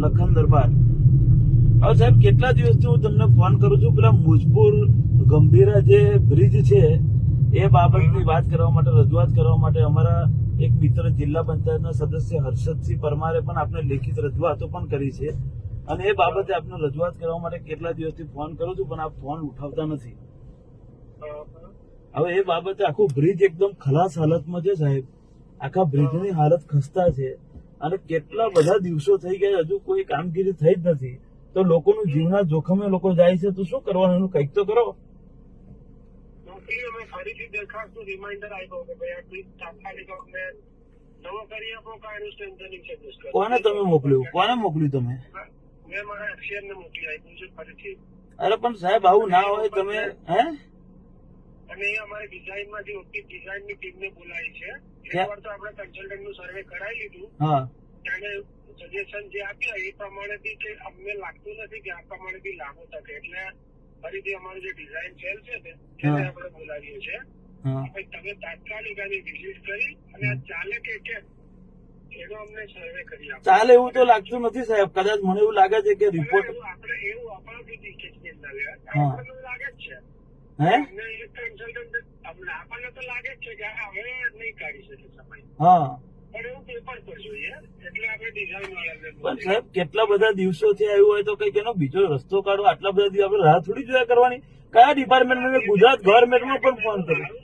લખન દરબાર. હવે સાહેબ કેટલા દિવસથી હું તમને ફોન કરું છું, પેલા મુજપુર ગંભીરા જે બ્રિજ છે એ બાબતની વાત કરવા માટે, રજૂઆત કરવા માટે અમારા એક મિત્ર જિલ્લા પંચાયતના સદસ્ય હર્ષદસિંહ પરમારે પણ આપણે લેખિત રજૂઆતો પણ કરી છે અને એ બાબતે આપને રજૂઆત કરવા માટે કેટલા દિવસથી ફોન કરું છું પણ આપ ફોન ઉઠાવતા નથી. હવે એ બાબતે આખું બ્રિજ એકદમ ખલાસ હાલતમાં છે સાહેબ, આખા બ્રિજની હાલત ખસ્તા છે અને કેટલા બધા દિવસો થઈ ગયા હજુ કોઈ કામગીરી થઈ જ નથી. તો લોકોનું જીવના જોખમે લોકો જાય છે તો શું કરવાનું, એનું કંઈક તો કરો. ફરીથી દરખાસ્તનું રિમાઇન્ડર આપ્યો કે ભાઈ આ બ્રિજ તાત્કાલિક અમને નવો કરી આપો, કાયનું સ્ટ્રેન્થનિંગ સજેસ્ટ કરો. કોને તમે મોકલ્યું, કોને મોકલ્યું તમે? મેં મારા એફસીઆરને મોકલી આપ્યું છે ફરીથી. અરે પણ સાહેબ આવું ના હોય, તમે હે અને એ અમારી ડિઝાઇનમાંથી ઓછી ડિઝાઇનની ટીમને બોલાવી છે. એકવાર તો આપણે કન્સલ્ટન્ટનું સર્વે કરાવી લીધું, હા ત્યારે સજેશન જે આપ્યા એ પ્રમાણેથી કે અમને લાગતું નથી કે આ પ્રમાણેથી લાગુ શકે, એટલે ફરીથી અમારું જે ડિઝાઇન સેલ છે ને એને આપણે બોલાવીએ છીએ. તમે તાત્કાલિક આની વિઝિટ કરી અને આ ચાલે કે કેમ એનો અમને સર્વે કરી આપો. ચાલે એવું તો લાગતું નથી સાહેબ, કદાચ મને એવું લાગે છે કે રિપોર્ટ આપણે એવું આપણાથી કેસમેન્ટ ના લેવા, આપણને લાગે જ છે હે અમને એક કન્સલ્ટન્ટ આપણને તો લાગે જ છે કે હવે નહીં કાઢી શકે સમય, હા પણ એવું પેપર પર જોઈએ એટલે આપણે ડિઝાઇન વાળાને પણ સાહેબ કેટલા બધા દિવસો થી આવ્યું હોય તો કઈક એનો બીજો રસ્તો કાઢો. આટલા બધા દિવસ આપણે રાહ થોડી જોયા કરવાની. કયા ડિપાર્ટમેન્ટ, મેં ગુજરાત ગવર્મેન્ટમાં પણ ફોન કર્યો.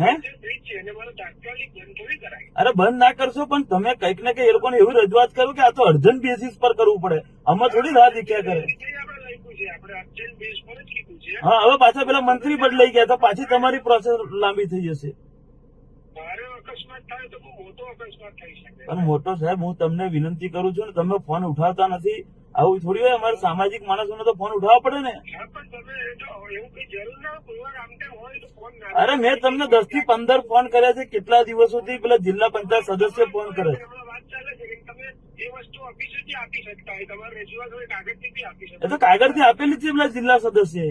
હે બ્રિજ છે એને મારે તાત્કાલિક બંધ થોડી કરાય. અરે બંધ ના કરશો પણ તમે કઈક ને કઈક એ લોકોને એવી રજૂઆત કરો કે આ તો અર્જન્ટ બેસિસ પર કરવું પડે, આમાં થોડી રાહ દેખ્યા કરે. આપણે લખ્યું છે, આપણે અર્જન્ટ બેઝ પર જ કીધું છે. હા હવે પાછા પેલા મંત્રી બદલાઈ ગયા તો પાછી તમારી પ્રોસેસ લાંબી થઈ જશે. મારે અકસ્માત થાય તો બહુ મોટો અકસ્માત થઈ શકે. પણ મોટો સાહેબ હું તમને વિનંતી કરું છું ને, તમે ફોન ઉઠાવતા નથી. આવું થોડી હોય, અમારે સામાજિક માણસોને તો ફોન ઉઠાવવા પડે ને. હા પણ તમે એવું કઈ જરૂર ના કોઈ વાર આમ તેમ હોય તો ફોન ના. અરે મેં તમને 10 થી 15 ફોન કર્યા છે, કેટલા દિવસોથી પેલા જિલ્લા પંચાયત સદસ્ય ફોન કરે છે. વાત ચાલે છે કે તમે એ વસ્તુ ઓફિસેથી આપી શકતા હોય, તમારે રજૂઆત હોય કાગળથી બી આપી એ શકતા. તો કાગળથી આપેલી છે પેલા જિલ્લા સદસ્ય.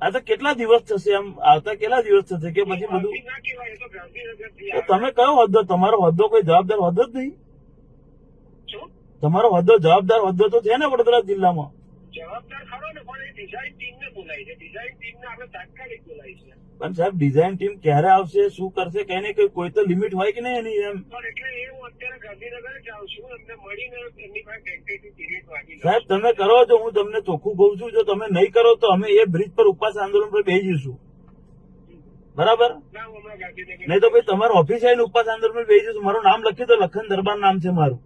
આ તો કેટલા દિવસ થશે, આમ આવતા કેટલા દિવસ થશે કે પછી બધું. તો તમે કયો હોદ્દો, તમારો હોદ્દો કોઈ જવાબદાર હોદ્દો જ નહીં. તમારો હોદ્દો જવાબદાર હોદ્દો તો છે ને વડોદરા જિલ્લામાં. જવાબદાર ખરો ને, પણ એ ડિઝાઇન ટીમને બોલાવી છે, ડિઝાઇન ટીમને આપણે તાત્કાલિક બોલાવી છે. પણ સાહેબ ડિઝાઇન ટીમ ક્યારે આવશે, શું કરશે, કઈ ને કઈ કોઈ તો લિમિટ હોય કે નહીં એની એમ. પણ એટલે એ હું અત્યારે ગાંધીનગર જ આવું છું, એમને મળીને એમની પાસે ટેન્ટેટિવ પીરિયડ વાગી સાહેબ તમે કરો છો, હું તમને ચોખ્ખું કહું છું, જો તમે નહીં કરો તો અમે એ બ્રિજ પર ઉપવાસ આંદોલન પર બેસી જઈશું. બરાબર? ના હું હમણાં ગાંધીનગર. નહીં તો ભાઈ તમારો ઓફિસ આવીને ઉપવાસ આંદોલન પર બેસી જઈશું. મારું નામ લખ્યું તો લખન દરબાર નામ છે મારું.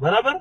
બરાબર?